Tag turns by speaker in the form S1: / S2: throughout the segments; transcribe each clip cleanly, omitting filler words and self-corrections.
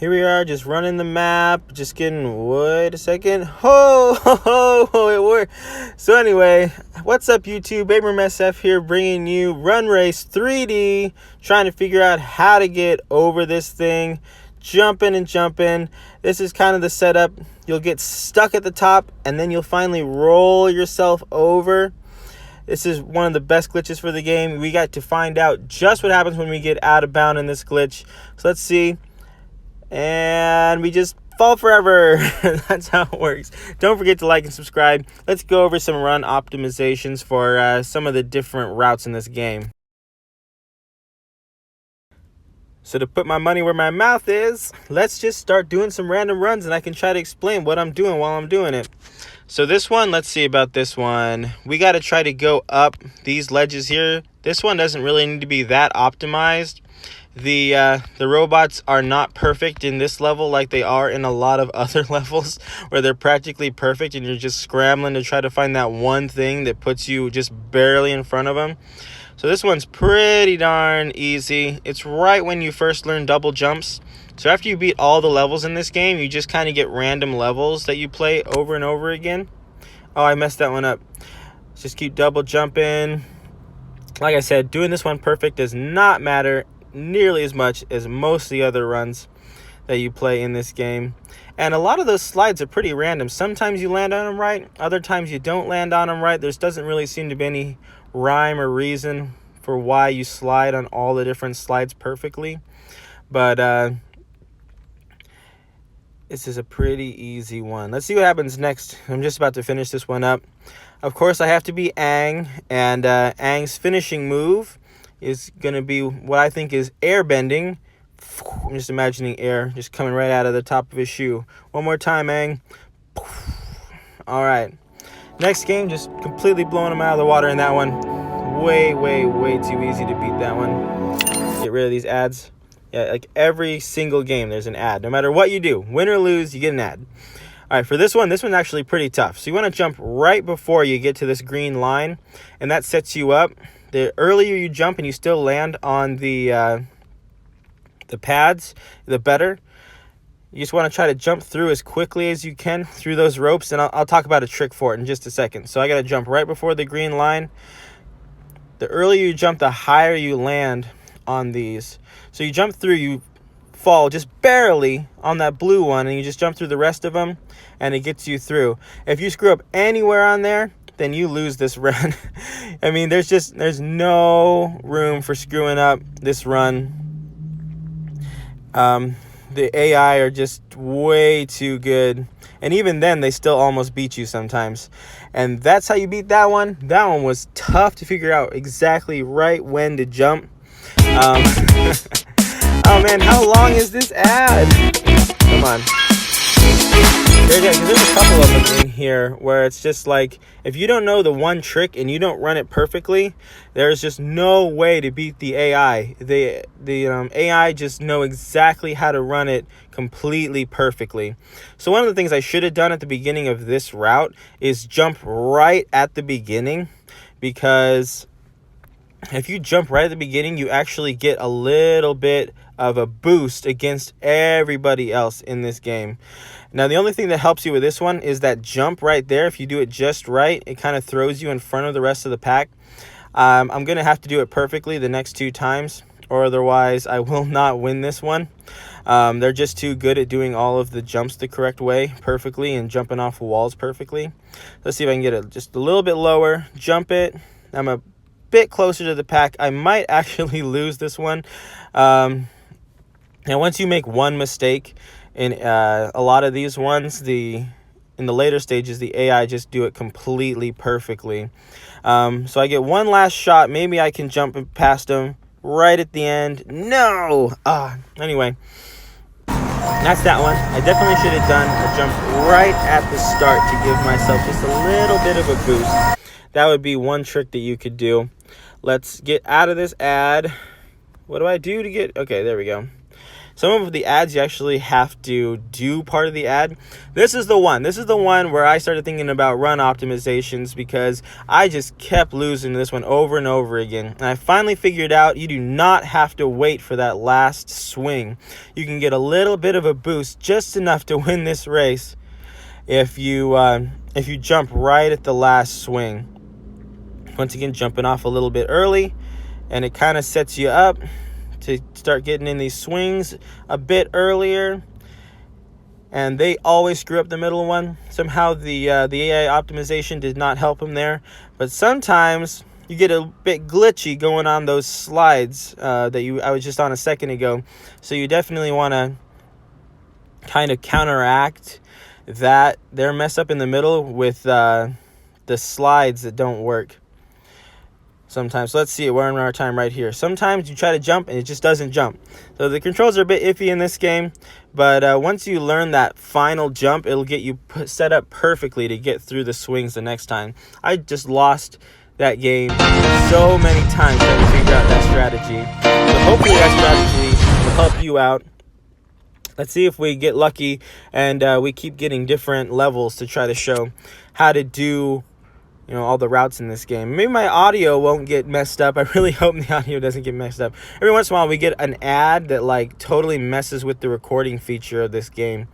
S1: here we are, just running the map, just getting, wait a second, ho, it worked. So anyway, what's up YouTube, AbramSF here, bringing you RunRace 3D, trying to figure out how to get over this thing, jumping. This is kind of the setup. You'll get stuck at the top, and then you'll finally roll yourself over. This is one of the best glitches for the game. We got to find out just what happens when we get out of bound in this glitch. So let's see. And we just fall forever. That's how it works. Don't forget to like and subscribe. Let's go over some run optimizations for some of the different routes in this game. So to put my money where my mouth is, let's just start doing some random runs, and I can try to explain what I'm doing while I'm doing it. So this one, let's see about this one. We got to try to go up these ledges here. This one doesn't really need to be that optimized. The robots are not perfect in this level like they are in a lot of other levels where they're practically perfect and you're just scrambling to try to find that one thing that puts you just barely in front of them. So this one's pretty darn easy. It's right when you first learn double jumps. So after you beat all the levels in this game, you just kind of get random levels that you play over and over again. Oh, I messed that one up. Just keep double jumping. Like I said, doing this one perfect does not matter nearly as much as most of the other runs that you play in this game. And a lot of those slides are pretty random. Sometimes you land on them right, other times you don't land on them right. There doesn't really seem to be any rhyme or reason for why you slide on all the different slides perfectly. But this is a pretty easy one. Let's see what happens next. I'm just about to finish this one up. Of course, I have to be Aang, and Aang's finishing move is going to be what I think is air bending. I'm just imagining air just coming right out of the top of his shoe. One more time, Aang. All right. Next game, just completely blowing him out of the water in that one. Way too easy to beat that one. Get rid of these ads. Yeah, like every single game, there's an ad. No matter what you do, win or lose, you get an ad. All right, for this one's actually pretty tough. So you want to jump right before you get to this green line, and that sets you up. The earlier you jump and you still land on the pads, the better. You just want to try to jump through as quickly as you can through those ropes, and I'll talk about a trick for it in just a second. So I got to jump right before the green line. The earlier you jump, the higher you land on these. So you jump through, you fall just barely on that blue one, and you just jump through the rest of them, and it gets you through. If you screw up anywhere on there, then you lose this run. I mean, there's no room for screwing up this run. The AI are just way too good, and even then they still almost beat you sometimes. And that's how you beat that one. That one was tough to figure out exactly right when to jump. Oh man, how long is this ad? Come on. There's a couple of them in here where it's just like, if you don't know the one trick and you don't run it perfectly, there's just no way to beat the AI. The AI just know exactly how to run it completely perfectly. So one of the things I should have done at the beginning of this route is jump right at the beginning, because if you jump right at the beginning, you actually get a little bit of a boost against everybody else in this game. Now, the only thing that helps you with this one is that jump right there. If you do it just right, it kind of throws you in front of the rest of the pack. I'm going to have to do it perfectly the next 2 times, or otherwise I will not win this one. They're just too good at doing all of the jumps the correct way perfectly and jumping off walls perfectly. Let's see if I can get it just a little bit lower, jump it. I'm a bit closer to the pack. I might actually lose this one. And once you make one mistake in a lot of these ones, in the later stages, the AI just do it completely perfectly. So I get one last shot. Maybe I can jump past them right at the end. No! Anyway, that's that one. I definitely should have done a jump right at the start to give myself just a little bit of a boost. That would be one trick that you could do. Let's get out of this ad. What do I do to get... Okay, there we go. Some of the ads you actually have to do part of the ad. This is the one. This is the one where I started thinking about run optimizations, because I just kept losing this one over and over again. And I finally figured out you do not have to wait for that last swing. You can get a little bit of a boost, just enough to win this race, if you jump right at the last swing. Once again, jumping off a little bit early, and it kind of sets you up to start getting in these swings a bit earlier. And they always screw up the middle one. Somehow the AI optimization did not help them there. But sometimes you get a bit glitchy going on those slides that I was just on a second ago. So you definitely want to kind of counteract that their mess up in the middle with the slides that don't work sometimes. So let's see it. We're in our time right here. Sometimes you try to jump and it just doesn't jump. So the controls are a bit iffy in this game, but once you learn that final jump, it'll get you set up perfectly to get through the swings the next time. I just lost that game so many times trying to figure out that strategy. So hopefully that strategy will help you out. Let's see if we get lucky and we keep getting different levels to try to show how to do, you know, all the routes in this game. Maybe my audio won't get messed up. I really hope the audio doesn't get messed up. Every once in a while we get an ad that like totally messes with the recording feature of this game.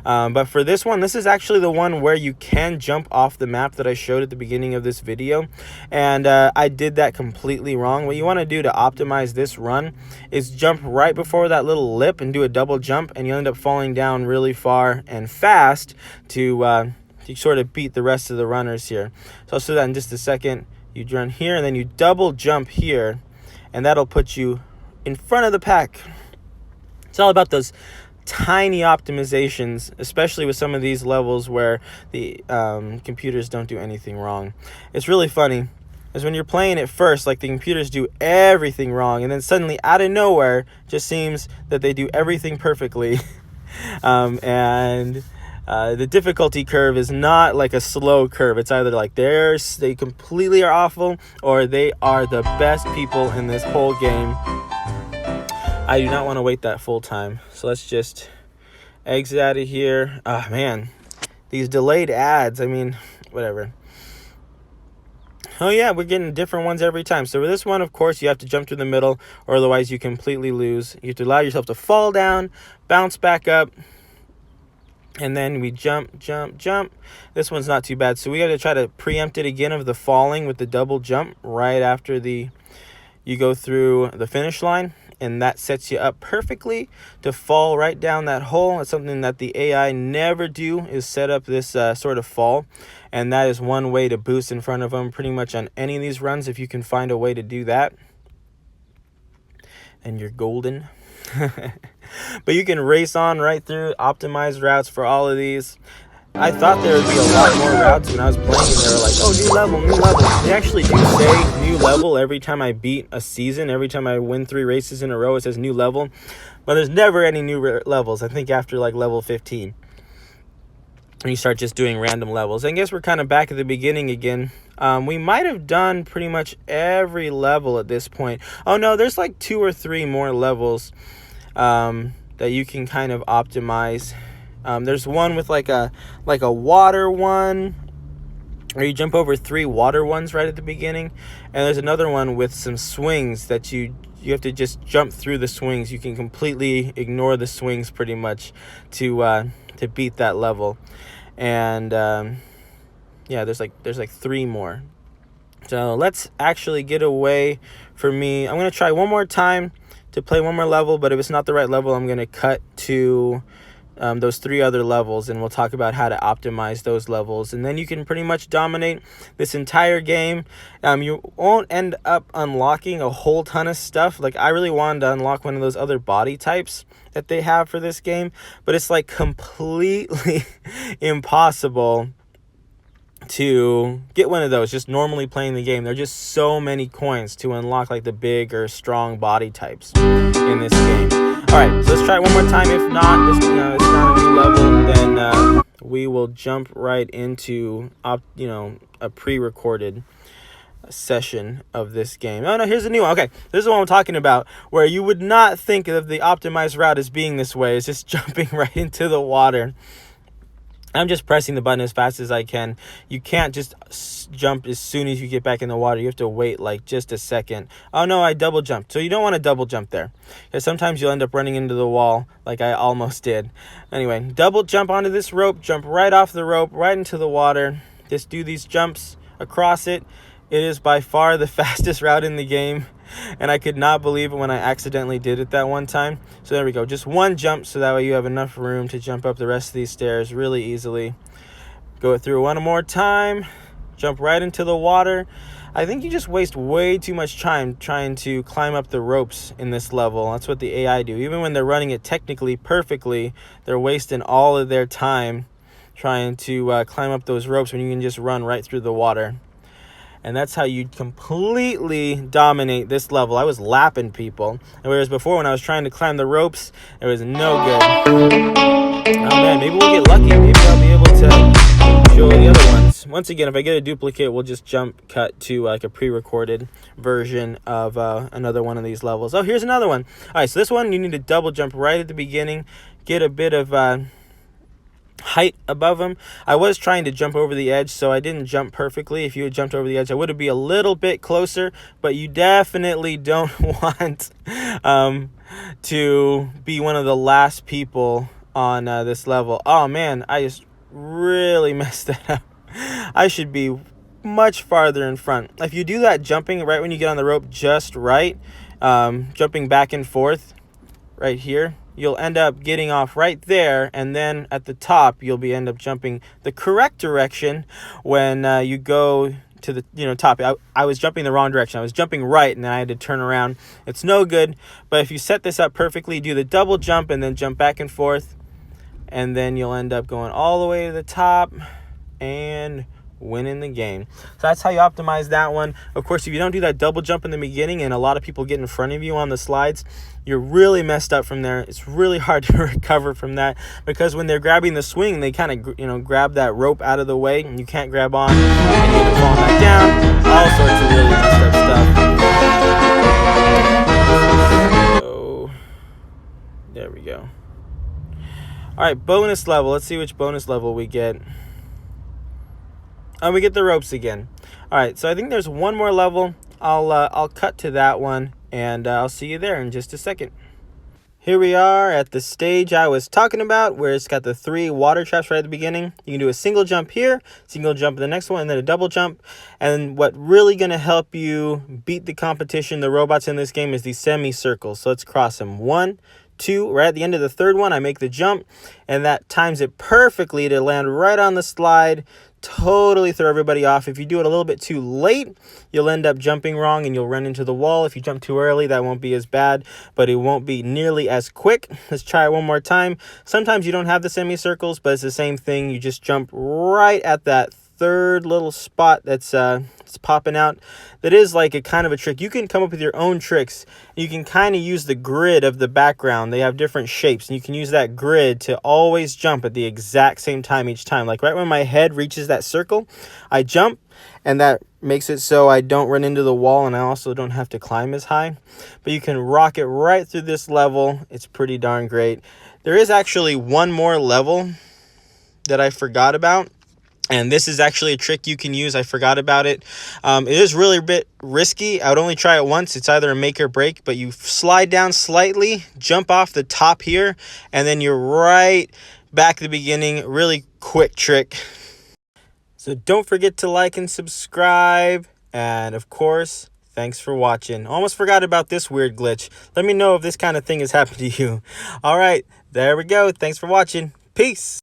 S1: But for this one, this is actually the one where you can jump off the map that I showed at the beginning of this video. And I did that completely wrong. What you want to do to optimize this run is jump right before that little lip and do a double jump, and you end up falling down really far and fast to sort of beat the rest of the runners here. So I'll show that in just a second. You run here and then you double jump here, and that'll put you in front of the pack. It's all about those tiny optimizations, especially with some of these levels where the computers don't do anything wrong. It's really funny, is when you're playing it first, like the computers do everything wrong, and then suddenly out of nowhere, it just seems that they do everything perfectly. The difficulty curve is not like a slow curve. It's either like they completely are awful, or they are the best people in this whole game. I do not want to wait that full time. So let's just exit out of here. Ah, man, these delayed ads. I mean, whatever. Oh yeah, we're getting different ones every time. So with this one, of course, you have to jump to the middle, or otherwise you completely lose. You have to allow yourself to fall down, bounce back up, and then we jump, jump, jump. This one's not too bad. So we got to try to preempt it again of the falling with the double jump right after you go through the finish line. And that sets you up perfectly to fall right down that hole. It's something that the AI never do, is set up this sort of fall. And that is one way to boost in front of them pretty much on any of these runs. If you can find a way to do that, and you're golden. But you can race on right through optimized routes for all of these. I thought there would be a lot more routes when I was playing, and they were like, oh, new level, new level. They actually do say new level every time I beat a season. Every time I win 3 races in a row, it says new level. But there's never any new levels. I think after like level 15. And you start just doing random levels. I guess we're kind of back at the beginning again. We might have done pretty much every level at this point. Oh, no, there's like 2 or 3 more levels that you can kind of optimize. There's one with like a water one, or you jump over 3 water ones right at the beginning, and there's another one with some swings that you have to just jump through the swings. You can completely ignore the swings pretty much to beat that level. And yeah, there's like 3 more. So let's actually get away from me. I'm gonna try one more time to play one more level, but if it's not the right level, I'm gonna cut to those 3 other levels, and we'll talk about how to optimize those levels, and then you can pretty much dominate this entire game. You won't end up unlocking a whole ton of stuff. Like, I really wanted to unlock one of those other body types that they have for this game, but it's like completely impossible to get one of those just normally playing the game. There are just so many coins to unlock like the big or strong body types in this game. Alright, so let's try it one more time. If not, it's not a new level, then we will jump right into a pre-recorded session of this game. Oh no, here's a new one. Okay, this is the one I'm talking about, where you would not think of the optimized route as being this way. It's just jumping right into the water. I'm just pressing the button as fast as I can. You can't just jump as soon as you get back in the water. You have to wait like just a second. Oh no, I double jumped. So you don't want to double jump there, because sometimes you'll end up running into the wall like I almost did. Anyway, double jump onto this rope, jump right off the rope, right into the water. Just do these jumps across it. It is by far the fastest route in the game, and I could not believe it when I accidentally did it that one time. So there we go, just one jump, so that way you have enough room to jump up the rest of these stairs really easily. Go through one more time, jump right into the water. I think you just waste way too much time trying to climb up the ropes in this level. That's what the AI do. Even when they're running it technically perfectly, they're wasting all of their time trying to climb up those ropes when you can just run right through the water. And that's how you completely dominate this level. I was lapping people. And whereas before, when I was trying to climb the ropes, it was no good. Oh man, maybe we'll get lucky. Maybe I'll be able to show the other ones. Once again, if I get a duplicate, we'll just jump cut to like a pre-recorded version of another one of these levels. Oh, here's another one. All right, so this one, you need to double jump right at the beginning. Get a bit of height above them. I was trying to jump over the edge, so I didn't jump perfectly. If you had jumped over the edge, I would have been a little bit closer, but you definitely don't want to be one of the last people on this level. Oh man, I just really messed that up. I should be much farther in front. If you do that jumping right when you get on the rope just right, jumping back and forth right here, you'll end up getting off right there, and then at the top you'll end up jumping the correct direction when you go to the top. I was jumping the wrong direction. I was jumping right, and then I had to turn around. It's no good. But if you set this up perfectly, do the double jump and then jump back and forth, and then you'll end up going all the way to the top and winning the game. So that's how you optimize that one. Of course, if you don't do that double jump in the beginning and a lot of people get in front of you on the slides, you're really messed up from there. It's really hard to recover from that, because when they're grabbing the swing, they kind of grab that rope out of the way, and you can't grab on, and you end up falling back down. All sorts of really messed up stuff. So there we go. All right, bonus level. Let's see which bonus level we get. We get the ropes again. All right, so I think there's one more level. I'll cut to that one, and I'll see you there in just a second. Here we are at the stage I was talking about, where it's got the 3 water traps right at the beginning. You can do a single jump here, single jump in the next one, and then a double jump. And what really going to help you beat the competition, the robots in this game, is these semicircles. So let's cross them. 1, 2, right at the end of the third one, I make the jump, and that times it perfectly to land right on the slide. Totally throw everybody off. If you do it a little bit too late, you'll end up jumping wrong and you'll run into the wall. If you jump too early, that won't be as bad, but it won't be nearly as quick. Let's try it one more time. Sometimes you don't have the semicircles, but it's the same thing. You just jump right at that third little spot that's it's popping out. That is like a kind of a trick. You can come up with your own tricks. You can kind of use the grid of the background. They have different shapes, and you can use that grid to always jump at the exact same time each time. Like right when my head reaches that circle, I jump, and that makes it so I don't run into the wall, and I also don't have to climb as high. But you can rock it right through this level. It's pretty darn great. There is actually one more level that I forgot about. And this is actually a trick you can use. I forgot about it. It is really a bit risky. I would only try it once. It's either a make or break, but you slide down slightly, jump off the top here, and then you're right back at the beginning. Really quick trick. So don't forget to like and subscribe. And of course, thanks for watching. Almost forgot about this weird glitch. Let me know if this kind of thing has happened to you. All right, there we go. Thanks for watching. Peace.